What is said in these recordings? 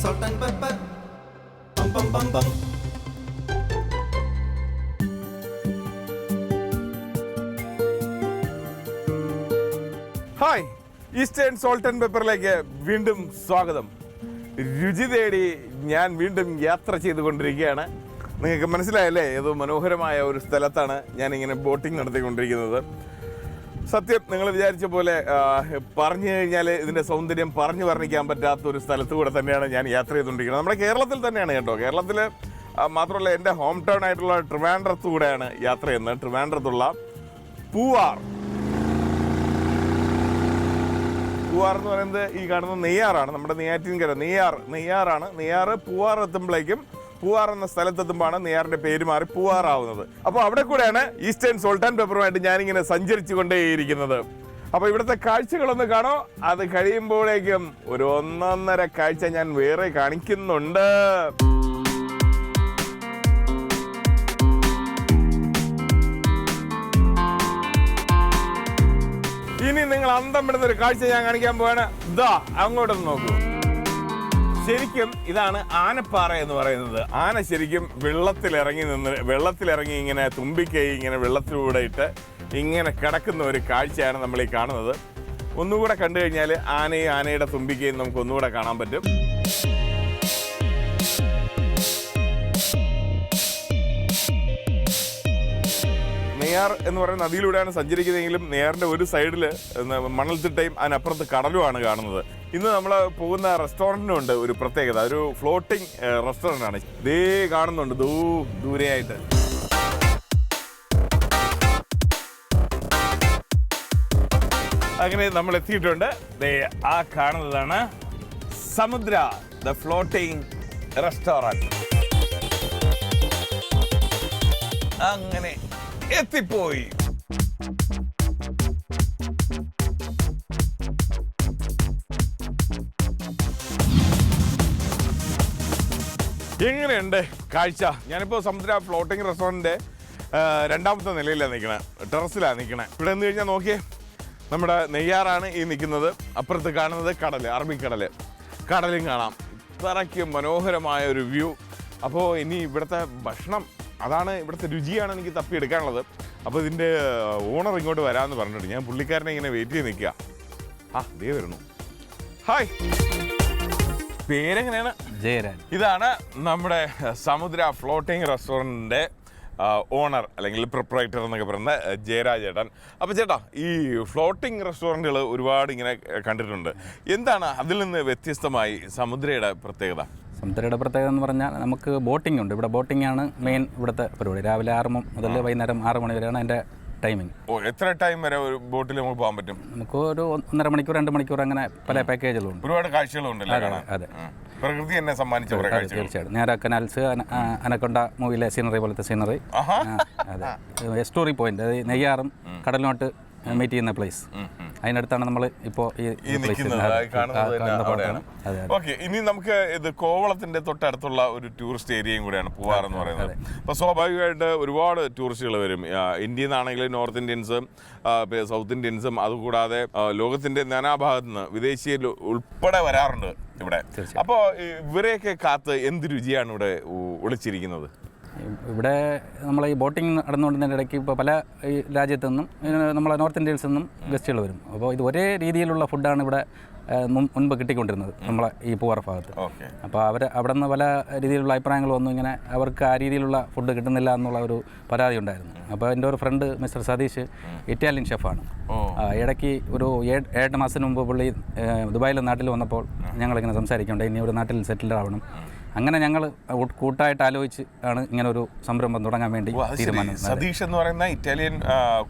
salt and pepper. Bum bum bum bum. Hi, eastern salt and പെപ്പറിലേക്ക് വീണ്ടും സ്വാഗതം. രുചി തേടി ഞാൻ വീണ്ടും യാത്ര ചെയ്തുകൊണ്ടിരിക്കുകയാണ്. നിങ്ങൾക്ക് മനസ്സിലായല്ലേ, ഏതോ മനോഹരമായ ഒരു സ്ഥലത്താണ് ഞാനിങ്ങനെ ബോട്ടിംഗ് നടത്തിക്കൊണ്ടിരിക്കുന്നത്. സത്യം, നിങ്ങൾ വിചാരിച്ച പോലെ പറഞ്ഞു കഴിഞ്ഞാൽ ഇതിൻ്റെ സൗന്ദര്യം പറഞ്ഞു വർണ്ണിക്കാൻ പറ്റാത്ത ഒരു സ്ഥലത്ത് കൂടെ തന്നെയാണ് ഞാൻ യാത്ര ചെയ്തുകൊണ്ടിരിക്കുന്നത്. നമ്മുടെ കേരളത്തിൽ തന്നെയാണ് കേട്ടോ. കേരളത്തിൽ മാത്രമല്ല, എൻ്റെ ഹോം ടൗൺ ആയിട്ടുള്ള ട്രിവാൻഡ്രത്ത് കൂടെയാണ് യാത്ര ചെയ്യുന്നത്. ട്രിവാൻഡ്രത്തുള്ള പൂവാർ എന്ന് പറയുന്നത് ഈ കാണുന്ന നെയ്യാറാണ്. നമ്മുടെ നെയ്യാറ്റിൻകര നെയ്യാറാണ്. നെയ്യാറ് പൂവാർ എത്തുമ്പോഴേക്കും, പൂവാർ എന്ന സ്ഥലത്തെത്തുമ്പോഴാണ് നെയ്യാറിന്റെ പേര് മാറി പൂവാറാവുന്നത്. അപ്പോൾ അവിടെ കൂടെയാണ് ഈസ്റ്റേൺ സോൾട്ട് ആൻഡ് പെപ്പറുമായിട്ട് ഞാനിങ്ങനെ സഞ്ചരിച്ചു കൊണ്ടേയിരിക്കുന്നത്. അപ്പോൾ ഇവിടുത്തെ കാഴ്ചകളൊന്ന് കാണോ. അത് കഴിയുമ്പോഴേക്കും ഒരു 1.5 കാഴ്ച ഞാൻ വേറെ കാണിക്കുന്നുണ്ട്. ഇനി നിങ്ങൾ അന്തം വിടുന്ന ഒരു കാഴ്ച ഞാൻ കാണിക്കാൻ പോവാണ്. ഇതാ അങ്ങോട്ടൊന്ന് നോക്കൂ. ശരിക്കും ഇതാണ് ആനപ്പാറ എന്ന് പറയുന്നത്. ആന ശരിക്കും വെള്ളത്തിലിറങ്ങി ഇങ്ങനെ തുമ്പിക്കൈ ഇങ്ങനെ വെള്ളത്തിലൂടെ ഇട്ട് ഇങ്ങനെ കിടക്കുന്ന ഒരു കാഴ്ചയാണ് നമ്മൾ ഈ കാണുന്നത്. ഒന്നുകൂടെ കണ്ടു കഴിഞ്ഞാൽ ആനയുടെ തുമ്പിക്കൈയും നമുക്ക് ഒന്നുകൂടെ കാണാൻ പറ്റും. നെയ്യാർ എന്ന് പറയുന്ന നദിയിലൂടെയാണ് സഞ്ചരിക്കുന്നതെങ്കിലും നെയ്യാറിന്റെ ഒരു സൈഡിൽ മണൽത്തിട്ടയും അതിനപ്പുറത്ത് കടലുമാണ് കാണുന്നത്. ഇന്ന് നമ്മൾ പോകുന്ന റെസ്റ്റോറൻറ്റിനുണ്ട് ഒരു പ്രത്യേകത. ഒരു ഫ്ലോട്ടിംഗ് റെസ്റ്റോറൻ്റ് ആണ്. ദേ കാണുന്നുണ്ട് ദൂരെയായിട്ട്. അങ്ങനെ നമ്മൾ എത്തിയിട്ടുണ്ട്. ആ കാണുന്നതാണ് സമുദ്ര ദ ഫ്ലോട്ടിംഗ് റെസ്റ്റോറൻറ്റ്. അങ്ങനെ എത്തിപ്പോയി. എങ്ങനെയുണ്ട് കാഴ്ച? ഞാനിപ്പോൾ സമുദ്ര ഫ്ലോട്ടിംഗ് റെസ്റ്റോറൻറ്റിൻ്റെ 2ാമത്തെ നിലയിലാണ് നിൽക്കണത്. ടെറസിലാണ് നിൽക്കണത്. ഇവിടെ നിന്ന് കഴിഞ്ഞാൽ നോക്കിയേ, നമ്മുടെ നെയ്യാറാണ് ഈ നിൽക്കുന്നത്. അപ്പുറത്ത് കാണുന്നത് കടൽ, അറബിക്കടൽ. കടലും കാണാം. ഇത്രയ്ക്ക് മനോഹരമായ ഒരു വ്യൂ. അപ്പോൾ ഇനി ഇവിടുത്തെ ഭക്ഷണം, അതാണ് ഇവിടുത്തെ രുചിയാണ് എനിക്ക് തപ്പിയെടുക്കാനുള്ളത്. അപ്പോൾ ഇതിൻ്റെ ഓണർ ഇങ്ങോട്ട് വരാമെന്ന് പറഞ്ഞിട്ടുണ്ട്. ഞാൻ പുള്ളിക്കാരനെ ഇങ്ങനെ വെയിറ്റ് ചെയ്ത് നിൽക്കുക. ദേ വരുന്നു. ഹായ്, പേരെങ്ങനെയാണ്? ജയരാജ്. ഇതാണ് നമ്മുടെ സമുദ്ര ഫ്ലോട്ടിംഗ് റെസ്റ്റോറൻറ്റിൻ്റെ ഓണർ അല്ലെങ്കിൽ പ്രൊപ്പറേറ്റർ എന്നൊക്കെ പറയുന്ന ജയരാജ് ചേട്ടൻ. അപ്പോൾ ചേട്ടാ, ഈ ഫ്ലോട്ടിംഗ് റെസ്റ്റോറൻറ്റുകൾ ഒരുപാട് ഇങ്ങനെ കണ്ടിട്ടുണ്ട്. എന്താണ് അതിൽ നിന്ന് വ്യത്യസ്തമായി സമുദ്രയുടെ പ്രത്യേകത? സമുദ്രയുടെ പ്രത്യേകത എന്ന് പറഞ്ഞാൽ നമുക്ക് ബോട്ടിംഗ് ഉണ്ട്. ഇവിടെ ബോട്ടിംഗ് ആണ് മെയിൻ ഇവിടുത്തെ പരിപാടി. രാവിലെ 6 മുതൽ വൈകുന്നേരം 6 മണി വരെയാണ് അതിൻ്റെ ടൈമിങ്. എത്ര ടൈം വരെ ഒരു ബോട്ടിൽ നമുക്ക് പോകാൻ പറ്റും? നമുക്ക് ഒരു 1.5 മണിക്കൂർ 2 മണിക്കൂർ അങ്ങനെ പല പാക്കേജുകളുണ്ട്. ഒരുപാട് കാഴ്ചകളുണ്ടല്ലേ കാണാൻ? അതെ, പ്രകൃതി എന്നെ സമ്മാനിച്ച തീർച്ചയായിട്ടും. നേരെ കനാൽസ്, അനക്കൊണ്ട മൂവിയിലെ സീനറി പോലത്തെ സീനറി. അതെ, എസ്റ്റോറി പോയിന്റ്, അത് നെയ്യാറും കടലുമായിട്ട് മീറ്റ് ചെയ്യുന്ന പ്ലേസ്. അതിനടുത്താണ് നമ്മൾ ഇപ്പോൾ ഈ ഓക്കെ. ഇനി നമുക്ക് ഇത് കോവളത്തിന്റെ തൊട്ടടുത്തുള്ള ഒരു ടൂറിസ്റ്റ് ഏരിയയും കൂടെയാണ് പൂവാർ എന്ന് പറയുന്നത്. അപ്പോൾ സ്വാഭാവികമായിട്ട് ഒരുപാട് ടൂറിസ്റ്റുകൾ വരും. ഇന്ത്യയിൽ നിന്നാണെങ്കിൽ നോർത്ത് ഇന്ത്യൻസും സൗത്ത് ഇന്ത്യൻസും, അതുകൂടാതെ ലോകത്തിന്റെ നാനാഭാഗത്തു നിന്ന് വിദേശീയർ ഉൾപ്പെടെ വരാറുണ്ട് ഇവിടെ. അപ്പോൾ ഇവരെയൊക്കെ കാത്ത് എന്ത് രുചിയാണ് ഇവിടെ ഒളിച്ചിരിക്കുന്നത്? ഇവിടെ നമ്മൾ ഈ ബോട്ടിംഗ് നടന്നുകൊണ്ടിരുന്ന ഇടയ്ക്ക് ഇപ്പോൾ പല ഈ രാജ്യത്തു നിന്നും നമ്മളെ നോർത്ത് ഇന്ത്യൻസിൽ നിന്നും ഗസ്റ്റുകൾ വരും. അപ്പോൾ ഇത് ഒരേ രീതിയിലുള്ള ഫുഡാണ് ഇവിടെ മുൻപ് കിട്ടിക്കൊണ്ടിരുന്നത് നമ്മളെ ഈ പൂവാർ ഭാഗത്ത്. അപ്പോൾ അവിടെ നിന്ന് പല രീതിയിലുള്ള അഭിപ്രായങ്ങൾ വന്നു. ഇങ്ങനെ അവർക്ക് ആ രീതിയിലുള്ള ഫുഡ് കിട്ടുന്നില്ല എന്നുള്ള ഒരു പരാതി ഉണ്ടായിരുന്നു. അപ്പോൾ എൻ്റെ ഒരു ഫ്രണ്ട് മിസ്റ്റർ സതീഷ് ഇറ്റാലിയൻ ഷെഫാണ്. ഇടയ്ക്ക് ഒരു 7 മാസത്തിന് മുമ്പ് പുള്ളി ദുബായിൽ നാട്ടിൽ വന്നപ്പോൾ ഞങ്ങളിങ്ങനെ സംസാരിക്കുന്നുണ്ട്, ഇനി ഒരു നാട്ടിൽ സെറ്റിൽഡ് ആവണം. അങ്ങനെ ഞങ്ങൾ കൂട്ടായിട്ട് ആലോചിച്ച് ആണ് ഇങ്ങനെ ഒരു സംരംഭം തുടങ്ങാൻ വേണ്ടി തീരുമാനം. സതീഷ് എന്ന് പറയുന്ന ഇറ്റാലിയൻ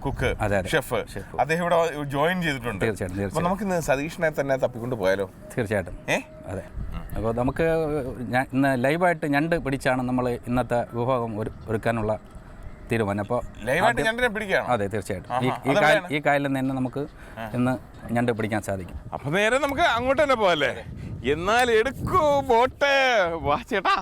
കുക്ക്, ഷെഫ്, അദ്ദേഹം ഇവിടെ ജോയിൻ ചെയ്തിട്ടുണ്ട്. തീർച്ചയായിട്ടും. നമുക്ക് സതീഷിനെ തന്നെ തപ്പിക്കൊണ്ട് പോയാലോ? തീർച്ചയായിട്ടും. അതെ. അപ്പോൾ നമുക്ക് ഇന്ന് ലൈവായിട്ട് ഞണ്ട് പിടിച്ചാണ് നമ്മൾ ഇന്നത്തെ വിഭവം ഒരുക്കാനുള്ള തീരുമാനം. അപ്പോൾ അതെ, തീർച്ചയായിട്ടും. ഈ കായലിൽ നിന്ന് തന്നെ നമുക്ക് ഇന്ന് ഞണ്ട് പിടിക്കാൻ സാധിക്കും. അപ്പൊ നേരെ നമുക്ക് അങ്ങോട്ട് തന്നെ പോവല്ലേ? എന്നാൽ എടുക്കൂ ബോട്ട്. വാ ചേട്ടാ.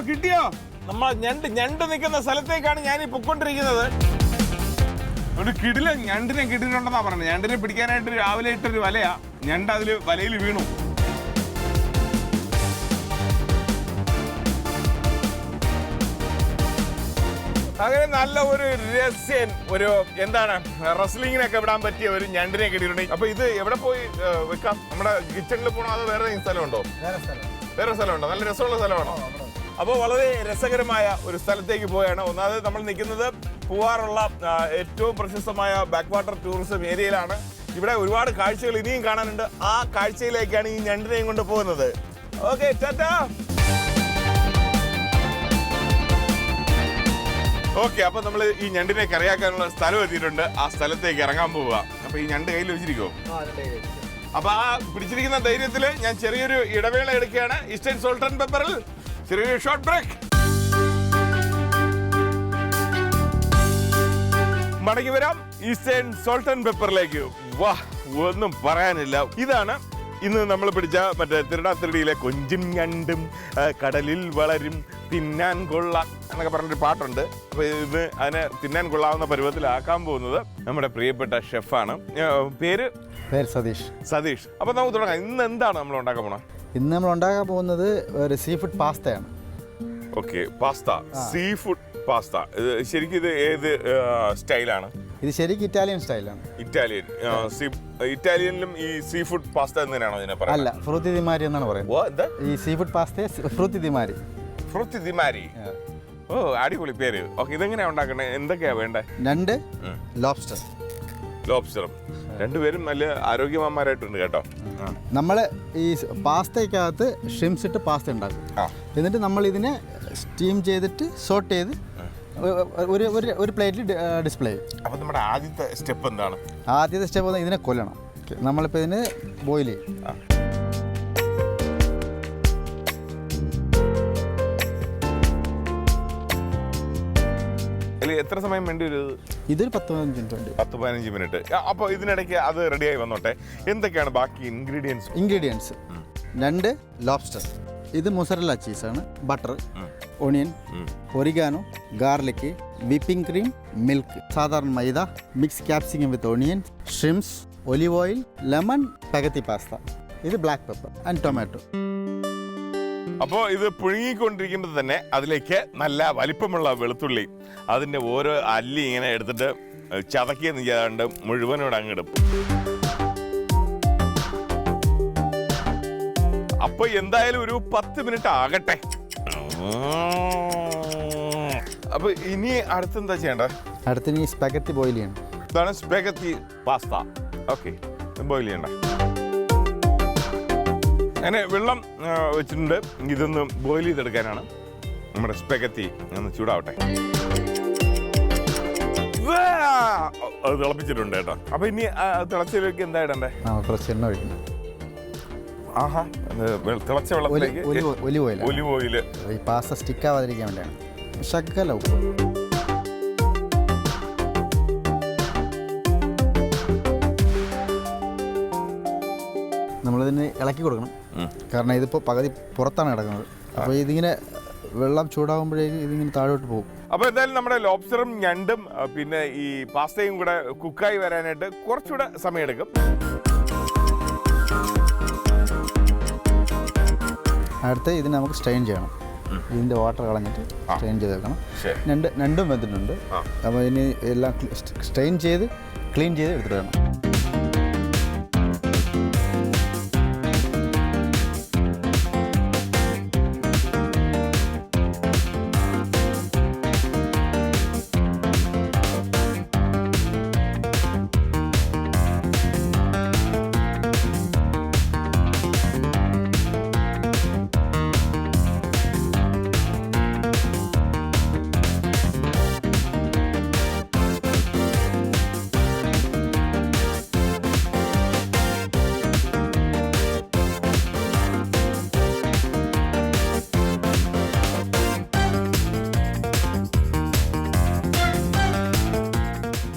കിട്ടിയോ? നമ്മൾ ഞണ്ട് നിൽക്കുന്ന സ്ഥലത്തേക്കാണ് ഞാൻ ഈ പൊക്കൊണ്ടിരിക്കുന്നത്. ഒരു കിടില ഞണ്ടിനെ കിട്ടിയിട്ടുണ്ടെന്നാ പറഞ്ഞത്. ഞണ്ടിനെ പിടിക്കാനായിട്ട് രാവിലെ ഇട്ടൊരു വലയാ, ഞണ്ട് അതിൽ വലയിൽ വീണു. അങ്ങനെ നല്ല ഒരു രസ്യൻ, ഒരു എന്താണ് റെസ്ലിങ്ങിനൊക്കെ വിടാൻ പറ്റിയ ഒരു ഞണ്ടിനെ കിട്ടിയിട്ടുണ്ടെങ്കിൽ അപ്പൊ ഇത് എവിടെ പോയി വെക്കാം? നമ്മുടെ കിച്ചണിൽ പോകണോ അതോ വേറെ സ്ഥലമുണ്ടോ? വേറെ സ്ഥലമുണ്ടോ? നല്ല രസമുള്ള സ്ഥലമാണോ? അപ്പോൾ വളരെ രസകരമായ ഒരു സ്ഥലത്തേക്ക് പോവുകയാണ്. ഒന്നാമത് നമ്മൾ നിൽക്കുന്നത് പൂവാറുള്ള ഏറ്റവും പ്രശസ്തമായ ബാക്ക് വാട്ടർ ടൂറിസം ഏരിയയിലാണ്. ഇവിടെ ഒരുപാട് കാഴ്ചകൾ ഇനിയും കാണാനുണ്ട്. ആ കാഴ്ചയിലേക്കാണ് ഈ ഞണ്ടിനെയും കൊണ്ട് പോകുന്നത്. ഓക്കെ, ടാറ്റാ. ഓക്കെ, അപ്പൊ നമ്മൾ ഈ ഞണ്ടിനെ കറിയാക്കാനുള്ള സ്ഥലം എത്തിയിട്ടുണ്ട്. ആ സ്ഥലത്തേക്ക് ഇറങ്ങാൻ പോവുക. അപ്പൊ ഈ ഞണ്ട് കയ്യിൽ വെച്ചിരിക്കുമോ? അപ്പൊ ആ പിടിച്ചിരിക്കുന്ന ധൈര്യത്തില് ഞാൻ ചെറിയൊരു ഇടവേള എടുക്കുകയാണ്. ഈസ്റ്റേൺ സോൾട്ട് ആൻഡ് പെപ്പറിൽ ചെറിയൊരു ഷോർട്ട് ബ്രേക്ക്. മടങ്ങി വരാം ഈസ്റ്റേൺ സോൾട്ട് ആൻഡ് പെപ്പറിലേക്ക്. വാ, ഒന്നും പറയാനില്ല. ഇതാണ് ഇന്ന് നമ്മൾ പിടിച്ച മറ്റേ തിരുടാത്തിരടിയിലെ കൊഞ്ചും ഞണ്ടും കടലിൽ വളരും തിന്നാൻ കൊള്ളാം എന്നൊക്കെ പറഞ്ഞൊരു പാട്ടുണ്ട്. അപ്പൊ ഇന്ന് അതിനെ തിന്നാൻ കൊള്ളാവുന്ന പരുവത്തിലാക്കാൻ പോകുന്നത് നമ്മുടെ പ്രിയപ്പെട്ട ഷെഫാണ്. പേര് സതീഷ്. അപ്പൊ നമുക്ക് തുടങ്ങാം. ഇന്ന് എന്താണ് നമ്മൾ ഉണ്ടാക്കാൻ പോണത്? ഇന്ന് നമ്മൾ ഉണ്ടാക്കാൻ പോകുന്നത് ഒരു സീ ഫുഡ് പാസ്തയാണ്. Okay, pasta, seafood pasta. ശരിക്കും ഇത് ഏത് സ്റ്റൈലാണ്? ഇത് ശരിക്കും ഇറ്റാലിയൻ സ്റ്റൈലാണ്. ഇറ്റാലിയനിലും ഈ സീ ഫുഡ് പാസ്ത എന്ന് തന്നെയാണോ ഇതിനെ പറയുന്നത്? അല്ല, ഫ്രൂത്തി ദി മാരി എന്നാണ് പറയുന്നത്. ഈ സീ ഫുഡ് പാസ്തയെ frutti di mare. Frutti di mare. ഓ, അടിപൊളി പേര്. ഓക്കെ, ഇതെങ്ങനെയാ ഉണ്ടാക്കണേ? എന്തൊക്കെയാ വേണ്ടേ? രണ്ട് ലോബ്സ്റ്ററും. രണ്ടുപേരും നല്ല ആരോഗ്യവാന്മാരായിട്ടുണ്ട് കേട്ടോ. നമ്മൾ ഈ പാസ്തയ്ക്കകത്ത് ഷ്രിംസ് ഇട്ട് പാസ്ത ഉണ്ടാക്കും. എന്നിട്ട് നമ്മൾ ഇതിനെ സ്റ്റീം ചെയ്തിട്ട് സോട്ട് ചെയ്ത് ഒരു പ്ലേറ്റിൽ ഡിസ്പ്ലേ ചെയ്യും. അപ്പോൾ നമ്മുടെ ആദ്യത്തെ സ്റ്റെപ്പ് എന്താണ്? ആദ്യത്തെ സ്റ്റെപ്പ് ഇതിനെ കൊല്ലണം. നമ്മളിപ്പോൾ ഇതിന് ബോയിൽ ചെയ്യും. എത്ര സമയം വേണ്ടി വരും? ഇതൊരു 10-15 മിനിറ്റ്. അപ്പോൾ ഇതിനിടയ്ക്ക് അത് റെഡിയായി വന്നോട്ടെ. എന്തൊക്കെയാണ് ബാക്കി ഇൻഗ്രീഡിയൻസ്? രണ്ട് ലോബ്സ്റ്റർ, ഇത് മൊസറല്ല ചീസാണ്, butter, onion, oregano, garlic, whipping cream, milk, സാധാരണ maida, mix capsicum with onion, shrimps, olive oil, lemon, spaghetti pasta, ഇത് ബ്ലാക്ക് പെപ്പർ ആൻഡ് ടൊമാറ്റോ. അപ്പോൾ ഇത് പുഴുങ്ങിക്കൊണ്ടിരിക്കുമ്പോൾ തന്നെ അതിലേക്ക് നല്ല വലിപ്പമുള്ള വെളുത്തുള്ളി, അതിൻ്റെ ഓരോ അല്ലി ഇങ്ങനെ എടുത്തിട്ട് ചതക്കിയെന്ന് ചെയ്യാണ്ട് മുഴുവനോട് അങ്ങിടും. അപ്പൊ എന്തായാലും ഒരു 10 മിനിറ്റ് ആകട്ടെ. അപ്പൊ ഇനി അടുത്തെന്താ ചെയ്യേണ്ടത്? അടുത്ത സ്പാഗത്തി ബോയിൽ ചെയ്യണം. ഇതാണ് സ്പാഗത്തി പാസ്ത. ഓക്കെ, ബോയിൽ ചെയ്യണ്ട. അങ്ങനെ വെള്ളം വെച്ചിട്ടുണ്ട്. ഇതൊന്ന് ബോയിൽ ചെയ്തെടുക്കാനാണ്. നമ്മുടെ സ്പാഗത്തി ഒന്ന് ചൂടാവട്ടെ. അത് തിളപ്പിച്ചിട്ടുണ്ട് കേട്ടോ. അപ്പൊ ഇനി തിളച്ചതിലേക്ക് എന്താ ഇടണ്ടേ? കുറച്ച് എണ്ണ ഒഴിക്കണം. ആഹാ, തിളച്ച വെള്ളത്തിലേക്ക് ഒലിവ് ഓയില്. ഈ പാസ്ത സ്റ്റിക്ക് ആവാതിരിക്കാൻ വേണ്ടിയാണ്. ശകല ഉപ്പ്. നമ്മളിതിന് ഇളക്കി കൊടുക്കണം. കാരണം ഇതിപ്പോൾ പകുതി പുറത്താണ് കിടക്കുന്നത്. അപ്പോൾ ഇതിങ്ങനെ വെള്ളം ചൂടാകുമ്പോഴേക്കും ഇതിങ്ങനെ താഴോട്ട് പോകും. അപ്പോൾ എന്തായാലും നമ്മുടെ ലോബ്സ്റ്ററും ഞണ്ടും പിന്നെ ഈ പാസ്തയും കൂടെ കുക്കായി വരാനായിട്ട് കുറച്ചുകൂടെ സമയമെടുക്കും. അടുത്ത് ഇതിന് നമുക്ക് സ്ട്രെയിൻ ചെയ്യണം. ഇതിൻ്റെ വാട്ടർ കളഞ്ഞിട്ട് സ്ട്രെയിൻ ചെയ്ത് വെക്കണം. രണ്ടും വെന്തിട്ടുണ്ട്. അപ്പോൾ ഇനി എല്ലാം സ്ട്രെയിൻ ചെയ്ത് ക്ലീൻ ചെയ്ത് എടുത്തിട്ട് വേണം.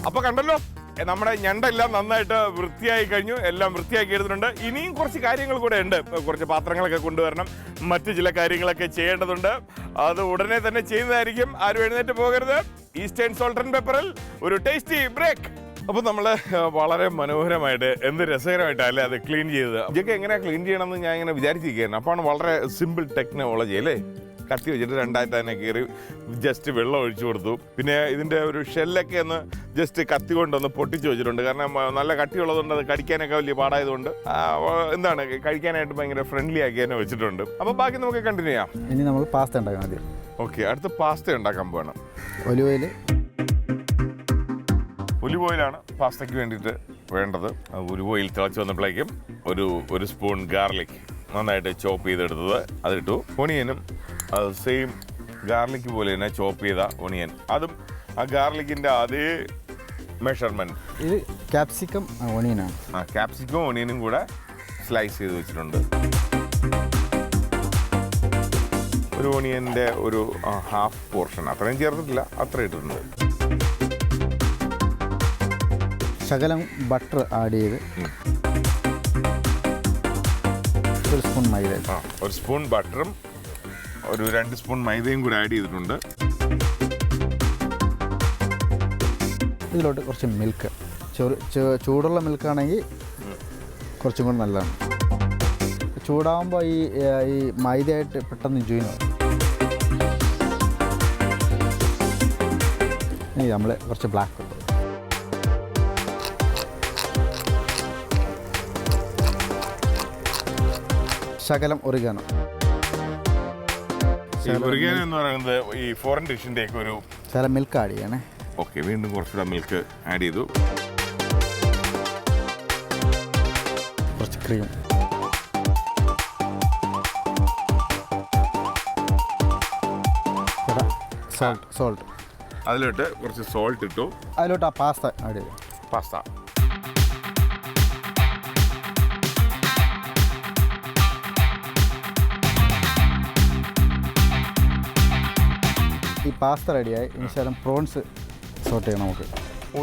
അപ്പോൾ കണ്ടല്ലോ, നമ്മുടെ ഞണ്ടെല്ലാം നന്നായിട്ട് വൃത്തിയായി കഴിഞ്ഞു. എല്ലാം വൃത്തിയാക്കി എടുത്തിട്ടുണ്ട്. ഇനിയും കുറച്ച് കാര്യങ്ങൾ കൂടെ ഉണ്ട്. കുറച്ച് പാത്രങ്ങളൊക്കെ കൊണ്ടുവരണം, മറ്റു ചില കാര്യങ്ങളൊക്കെ ചെയ്യേണ്ടതുണ്ട്. അത് ഉടനെ തന്നെ ചെയ്യുന്നതായിരിക്കും. ആരും എഴുന്നേറ്റ് പോകരുത്. ഈസ്റ്റേൺ സോൾട്ട് ആൻഡ് പെപ്പറിൽ ഒരു ടേസ്റ്റി ബ്രേക്ക്. അപ്പോൾ നമ്മൾ വളരെ മനോഹരമായിട്ട് എന്ത് രസകരമായിട്ടല്ലേ അത് ക്ലീൻ ചെയ്തത്. ഇതൊക്കെ എങ്ങനെയാണ് ക്ലീൻ ചെയ്യണമെന്ന് ഞാൻ ഇങ്ങനെ വിചാരിച്ചിരിക്കുകയായിരുന്നു. അപ്പോൾ വളരെ സിമ്പിൾ ടെക്നോളജി അല്ലേ. കത്തി വെച്ചിട്ട് രണ്ടായിട്ട് തന്നെ കയറി ജസ്റ്റ് വെള്ളം ഒഴിച്ചു കൊടുത്തു. പിന്നെ ഇതിൻ്റെ ഒരു ഷെല്ലൊക്കെ ഒന്ന് ജസ്റ്റ് കത്തി കൊണ്ടൊന്ന് പൊട്ടിച്ച് വെച്ചിട്ടുണ്ട്. കാരണം നല്ല കട്ടിയുള്ളതുകൊണ്ട് അത് കടിക്കാനൊക്കെ വലിയ പാടായതുകൊണ്ട് എന്താണ് കഴിക്കാനായിട്ട് ഭയങ്കര ഫ്രണ്ട്ലി ആക്കി തന്നെ വെച്ചിട്ടുണ്ട്. അപ്പോൾ ബാക്കി നമുക്ക് കണ്ടിന്യൂ ചെയ്യാം. ഇനി നമ്മൾ പാസ്ത ഉണ്ടാക്കാം ആദ്യം. ഓക്കെ, അടുത്ത പാസ്ത ഉണ്ടാക്കാൻ പോകണം. ഒലിവ് ഓയിലാണ് പാസ്തയ്ക്ക് വേണ്ടിയിട്ട് വേണ്ടത്. ഒലിവ് ഓയിൽ തിളച്ച് വന്നപ്പോഴേക്കും ഒരു സ്പൂൺ ഗാർലിക് നന്നായിട്ട് ചോപ്പ് ചെയ്തെടുത്തത് അതിട്ടു. ഒണിയനും സെയിം ഗാർലിക് പോലെ തന്നെ ചോപ്പ് ചെയ്ത ഒണിയൻ, അതും ആ ഗാർലിക്കിൻ്റെ അതേ മെഷർമെൻറ്റ്. ഇത് ക്യാപ്സിക്കം ഓണിയനാണ്. ക്യാപ്സിക്കം ഓണിയനും കൂടെ സ്ലൈസ് ചെയ്ത് വെച്ചിട്ടുണ്ട്. ഒരു ഓണിയൻ്റെ ഒരു ഹാഫ് പോർഷൻ, അത്രയും ചേർത്തിട്ടില്ല, അത്ര ഇട്ടിട്ടുണ്ട്. ശകലം ബട്ടർ ആഡ് ചെയ്ത് ഒരു സ്പൂൺ മൈദ. ഒരു സ്പൂൺ ബട്ടറും ഒരു 2 സ്പൂൺ മൈദയും കൂടി ആഡ് ചെയ്തിട്ടുണ്ട്. ഇതിലോട്ട് കുറച്ച് മിൽക്ക്, ചൂടുള്ള മിൽക്കാണെങ്കിൽ കുറച്ചും കൂടി നല്ലതാണ്. ചൂടാകുമ്പോൾ ഈ മൈദയായിട്ട് പെട്ടെന്ന് ജോയിൻ ആവും. ഇനി നമ്മൾ കുറച്ച് ബ്ലാക്ക് പെപ്പർ, ശകലം ഒറിഗാനോ. ഒറിഗാനോ എന്ന് പറയുന്നത് ഈ ഫോറിൻ ഡിഷിൻ്റെ ഒക്കെ ഒരു ശകലം മിൽക്ക് ആഡ് ചെയ്യണേ. ഓക്കെ, വീണ്ടും കുറച്ചുകൂടെ മിൽക്ക് ആഡ് ചെയ്തു. കുറച്ച് ക്രീം, സോൾട്ട്. അതിലോട്ട് കുറച്ച് സോൾട്ട് ഇട്ടു. അതിലോട്ട് ആ പാസ്ത ആഡ് ചെയ്തു. പാസ്ത ഈ പാസ്ത റെഡിയായി. ഇനി ശകലം പ്രോൺസ് സോട്ട് ചെയ്യണം നമുക്ക്.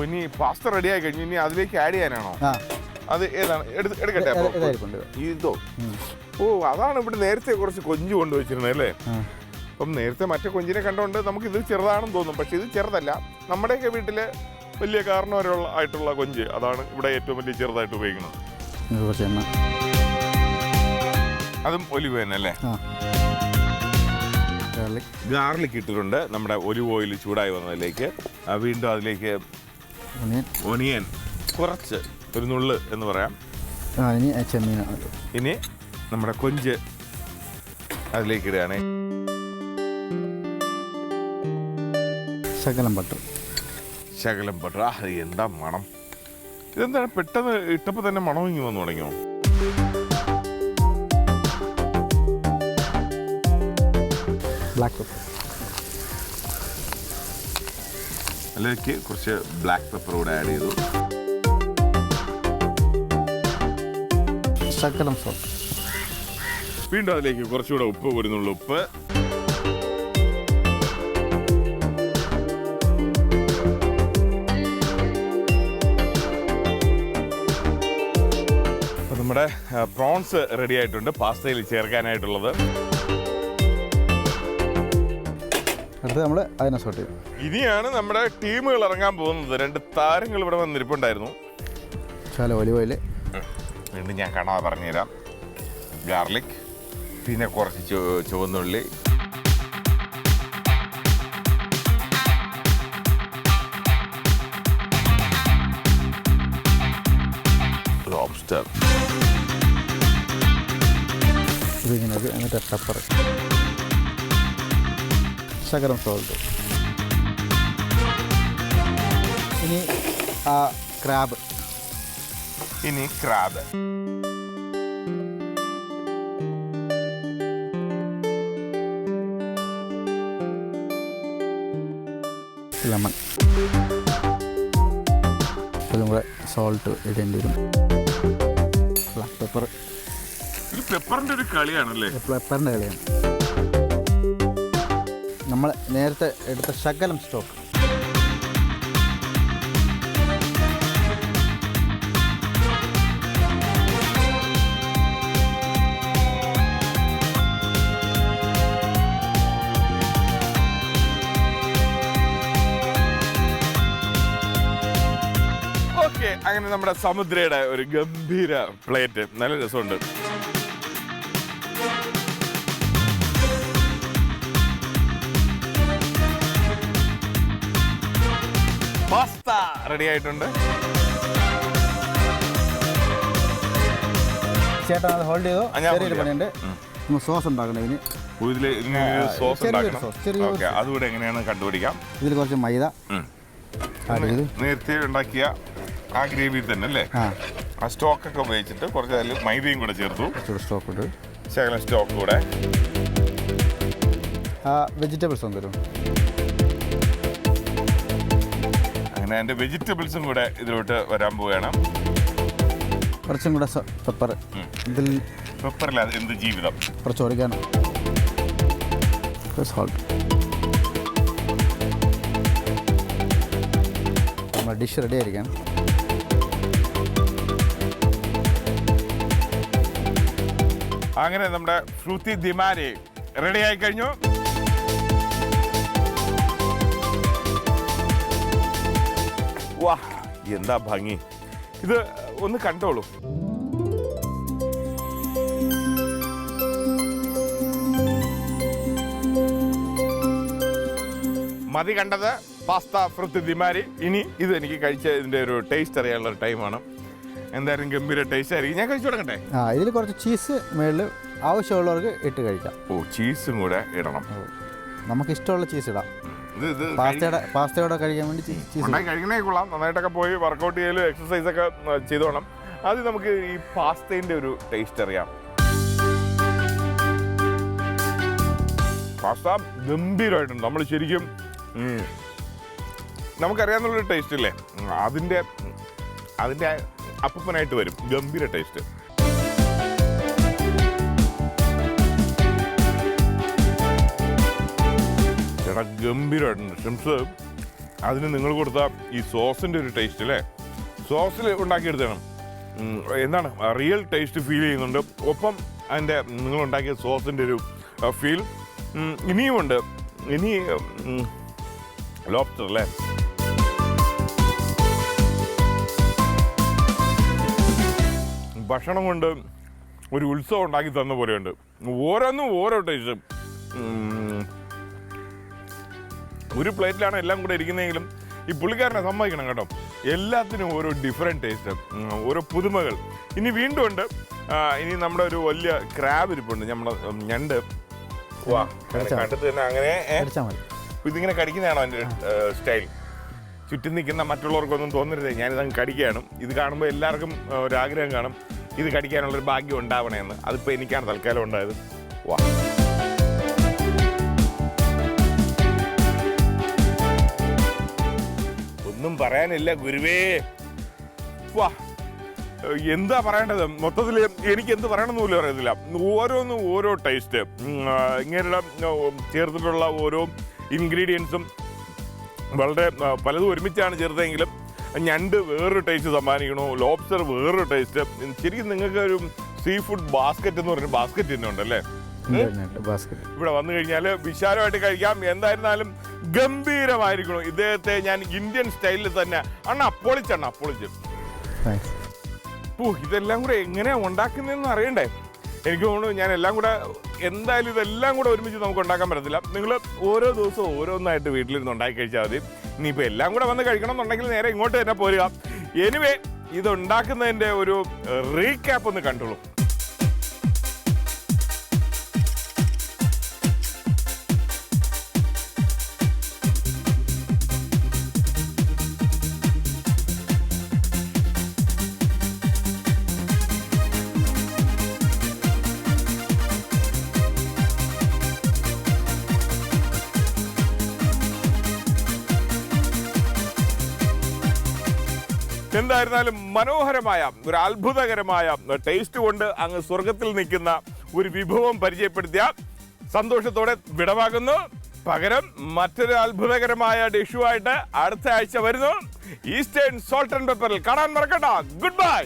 ഇനി പാസ്ത റെഡി ആയി കഴിഞ്ഞു. ഇനി അതിലേക്ക് ആഡ് ചെയ്യാനാണോ? അത് ഏതാണ്? എടുക്കട്ടെ. ഇതോ? അതാണ് ഇവിടെ നേരത്തെ കുറച്ച് കൊഞ്ച് കൊണ്ടുവച്ചിരുന്നത് അല്ലേ? അപ്പം നേരത്തെ മറ്റേ കൊഞ്ചിനെ കണ്ടുകൊണ്ട് നമുക്കിത് ചെറുതാണെന്ന് തോന്നും. പക്ഷെ ഇത് ചെറുതല്ല. നമ്മുടെയൊക്കെ വീട്ടിൽ വലിയ ആയിട്ടുള്ള കൊഞ്ച്, അതാണ് ഇവിടെ ഏറ്റവും വലിയ ചെറുതായിട്ട് ഉപയോഗിക്കുന്നത്. അതും ഒലിവ് തന്നെ അല്ലേ? ഗാർലിക് ഇട്ടിട്ടുണ്ട്. നമ്മുടെ ഒലിവ് ഓയിൽ ചൂടായി വന്നതിലേക്ക് വീണ്ടും അതിലേക്ക് ഒനിയൻ കുറച്ച്, ഒരു നുള്ള് എന്ന് പറയാം. ഇനി നമ്മുടെ കൊഞ്ച് അതിലേക്ക് ഇടുകയാണ്. ശകലം ബട്ടർ. എന്താ മണം! ഇതെന്താണ് പെട്ടെന്ന് ഇട്ടപ്പോൾ തന്നെ മണം ഇങ്ങി വന്നു തുടങ്ങിയോ? Black pepper. അതിലേക്ക് കുറച്ച് ബ്ലാക്ക് പെപ്പർ കൂടെ ആഡ് ചെയ്തു. ശകലം സോൾട്ട്. വീണ്ടും അതിലേക്ക് കുറച്ചുകൂടെ ഉപ്പ്, ഒരു നുള്ളു ഉപ്പ്. അപ്പോൾ നമ്മുടെ പ്രോൺസ് റെഡി ആയിട്ടുണ്ട് പാസ്തയിൽ ചേർക്കാനായിട്ടുള്ളത്. അടുത്ത് നമ്മൾ അതിനെ സോട്ട് ചെയ്യും. ഇനിയാണ് നമ്മുടെ ടീമുകൾ ഇറങ്ങാൻ പോകുന്നത്. 2 താരങ്ങൾ ഇവിടെ വന്നിരിപ്പുണ്ടായിരുന്നു. ഒലിവ് ഓയിൽ വീണ്ടും ഞാൻ കാണാതെ പറഞ്ഞുതരാം. ഗാർലിക്, പിന്നെ കുറച്ച് ചുവന്നുള്ളി, ലോബ്സ്റ്റർ, ഇതിങ്ങനെ, എന്നിട്ട് പെപ്പർ, ശകലം സോൾട്ട്. ഇനി ക്രാബ്. ലെമൺ. ഇതും കൂടെ സോൾട്ട് ഇടേണ്ടി വരും. Black pepper. പെപ്പറിന്റെ ഒരു കളിയാണല്ലേ? പെപ്പറിൻ്റെ കളിയാണ്. നമ്മൾ നേരത്തെ എടുത്ത ശകലം സ്റ്റോക്ക്. അങ്ങനെ നമ്മുടെ സമുദ്രയുടെ ഒരു ഗംഭീര പ്ലേറ്റ്, നല്ല രസമുണ്ട്. പാസ്ത റെഡി ആയിട്ടുണ്ട്. ചേട്ടാ അത് ഹോൾഡ് ചെയ്തോ. ചെറിയൊരു പണിയുണ്ട്, സോസ് ഉണ്ടാക്കണം ഇതിന്. സോസ് ചെറിയ അതുകൂടെ എങ്ങനെയാണ് കണ്ടുപിടിക്കാം. ഇതിൽ കുറച്ച് മൈദ നേരത്തെ ഉണ്ടാക്കിയ ആ ഗ്രേവി തന്നെ അല്ലേ, ആ സ്റ്റോക്കൊക്കെ ഉപയോഗിച്ചിട്ട് കുറച്ച് അതിൽ മൈദയും കൂടെ ചേർത്തു. സ്റ്റോക്ക് ഇട്ട് ശകലം സ്റ്റോക്ക് കൂടെ. വെജിറ്റബിൾസ് ഒന്നും അങ്ങനെ അതിൻ്റെ വെജിറ്റബിൾസും കൂടെ ഇതിലോട്ട് വരാൻ പോവുകയാണ്. കുറച്ചും കൂടെ പെപ്പർ. ഇതിൽ പെപ്പറില്ലാതെ എന്ത് ജീവിതം. കുറച്ച് ഓറിഗാനോ, സോൾട്ട്. നമ്മുടെ ഡിഷ് റെഡി ആയിരിക്കാം. അങ്ങനെ നമ്മുടെ ഫ്രൂത്തി ദി മാരി റെഡി ആയി കഴിഞ്ഞു. വാ, എന്താ ഭംഗി! ഇത് ഒന്ന് കണ്ടോളൂ. മതി കണ്ടത് പാസ്ത ഫ്രൂത്തി ദി മാരി. ഇനി ഇത് എനിക്ക് കഴിച്ച ഇതിൻ്റെ ഒരു ടേസ്റ്റ് അറിയാനുള്ള ഒരു ടൈമാണ്. എന്തായാലും ഗംഭീര ടേസ്റ്റ് ആയിരിക്കും. ഞാൻ കഴിച്ചു തുടങ്ങട്ടെ. ഇതിൽ കുറച്ച് ചീസ് മേളിൽ ആവശ്യമുള്ളവർക്ക് ഇട്ട് കഴിക്കാം. ചീസും കൂടെ ഇടണം. നമുക്ക് ഇഷ്ടമുള്ള ചീസ് ഇടാം. പാസ്തയോടെ കഴിക്കാൻ വേണ്ടി ചീസ് കഴിക്കണേ കൊള്ളാം. നന്നായിട്ടൊക്കെ പോയി വർക്കൗട്ട് ചെയ്യലും എക്സസൈസ് ഒക്കെ ചെയ്തോണം. ആദ്യം നമുക്ക് ഈ പാസ്തേൻ്റെ ഒരു ടേസ്റ്റ് അറിയാം. പാസ്ത ഗംഭീരമായിട്ടുണ്ട്. നമ്മൾ ശരിക്കും നമുക്കറിയാവുന്നൊരു ടേസ്റ്റ് ഇല്ലേ, അതിൻ്റെ അപ്പനായിട്ട് വരും. ഗംഭീര ടേസ്റ്റ്. ചേട്ടാ ഗംഭീരമായിട്ടുണ്ട്. ഷ്രിംപ്സ് അതിന് നിങ്ങൾ കൊടുത്ത ഈ സോസിൻ്റെ ഒരു ടേസ്റ്റ് അല്ലേ, സോസിൽ ഉണ്ടാക്കിയെടുത്തണം. എന്താണ് റിയൽ ടേസ്റ്റ് ഫീൽ ചെയ്യുന്നുണ്ട്. ഒപ്പം അതിൻ്റെ നിങ്ങളുണ്ടാക്കിയ സോസിൻ്റെ ഒരു ഫീൽ ഇനിയുമുണ്ട്. ഇനി ലോബ്സ്റ്റർ അല്ലേ, ഭക്ഷണം കൊണ്ട് ഒരു ഉത്സവം ഉണ്ടാക്കി തന്ന പോലെയുണ്ട്. ഓരോന്നും ഓരോ ടേസ്റ്റ്. ഒരു പ്ലേറ്റിലാണ് എല്ലാം കൂടെ ഇരിക്കുന്നതെങ്കിലും ഈ പുള്ളിക്കാരനെ സമ്മതിക്കണം കേട്ടോ. എല്ലാത്തിനും ഓരോ ഡിഫറെൻറ്റ് ടേസ്റ്റ്, ഓരോ പുതുമകൾ. ഇനി വീണ്ടും ഉണ്ട്. ഇനി നമ്മുടെ ഒരു വലിയ ക്രാബ് ഇരിപ്പുണ്ട്, നമ്മുടെ ഞണ്ട്. വാ, കണ്ടിട്ട് തന്നെ അങ്ങനെ ഇതിങ്ങനെ കടിക്കുന്നതാണോ എൻ്റെ സ്റ്റൈൽ? ചുറ്റും നിൽക്കുന്ന മറ്റുള്ളവർക്കൊന്നും തോന്നരുതേ ഞാനിതങ്ങ് കടിക്കുകയാണ്. ഇത് കാണുമ്പോൾ എല്ലാവർക്കും ഒരാഗ്രഹം കാണും ഇത് കടിക്കാനുള്ളൊരു ഭാഗ്യം ഉണ്ടാവണമെന്ന്. അതിപ്പോൾ എനിക്കാണ് തൽക്കാലം ഉണ്ടായത്. വാ, ഒന്നും പറയാനില്ല ഗുരുവേ. വാ, എന്താ പറയേണ്ടത്? മൊത്തത്തിൽ എനിക്ക് എന്ത് പറയണമെന്ന് പോലും അറിയത്തില്ല. ഓരോന്നും ഓരോ ടേസ്റ്റ്. ഇങ്ങനെയുള്ള ചേർത്തിട്ടുള്ള ഓരോ ഇൻഗ്രീഡിയൻസും വളരെ പലതും ഒരുമിച്ചാണ് ചേർത്തതെങ്കിലും ഞണ്ട് വേറൊരു ടേസ്റ്റ് സമ്മാനിക്കണു, ലോബ്സ്റ്റർ വേറൊരു ടേസ്റ്റ്. ശരിക്കും നിങ്ങൾക്ക് ഒരു സീ ഫുഡ് ബാസ്ക്കറ്റ് എന്ന് പറഞ്ഞ ബാസ്ക്കറ്റ് തന്നെ ഉണ്ടല്ലേ ഇവിടെ വന്നു കഴിഞ്ഞാൽ വിശാലമായിട്ട് കഴിക്കാം. എന്തായിരുന്നാലും ഗംഭീരമായിരിക്കണം. ഇദ്ദേഹത്തെ ഞാൻ ഇന്ത്യൻ സ്റ്റൈലിൽ തന്നെ അപ്പൊളിച്ച് ഇതെല്ലാം കൂടെ എങ്ങനെയാണ് ഉണ്ടാക്കുന്നതെന്ന് അറിയണ്ടേ? എനിക്ക് തോന്നുന്നു ഞാൻ എല്ലാം കൂടെ എന്തായാലും ഇതെല്ലാം കൂടെ ഒരുമിച്ച് നമുക്ക് ഉണ്ടാക്കാൻ പറ്റത്തില്ല. നിങ്ങൾ ഓരോ ദിവസവും ഓരോന്നായിട്ട് വീട്ടിലിരുന്ന് ഉണ്ടാക്കി കഴിച്ചാൽ മതി. ഇനിയിപ്പോൾ എല്ലാം കൂടെ വന്ന് കഴിക്കണം എന്നുണ്ടെങ്കിൽ നേരെ ഇങ്ങോട്ട് തന്നെ പോരുക. എനിവേ, ഇത് ഉണ്ടാക്കുന്നതിൻ്റെ ഒരു റീക്യാപ്പ് ഒന്ന് കണ്ടോളൂ. എന്തായിരുന്നാലും മനോഹരമായ ഒരു അത്ഭുതകരമായ ടേസ്റ്റ് കൊണ്ട് അങ്ങ് സ്വർഗത്തിൽ നിൽക്കുന്ന ഒരു വിഭവം പരിചയപ്പെടുത്തിയ സന്തോഷത്തോടെ വിടവാങ്ങുന്നു. പകരം മറ്റൊരു അത്ഭുതകരമായ ഡിഷുമായിട്ട് അടുത്ത ആഴ്ച വരുന്നു. ഈസ്റ്റേൺ സോൾട്ട് ആൻഡ് പെപ്പറിൽ കാണാൻ മറക്കണ്ട. Good bye.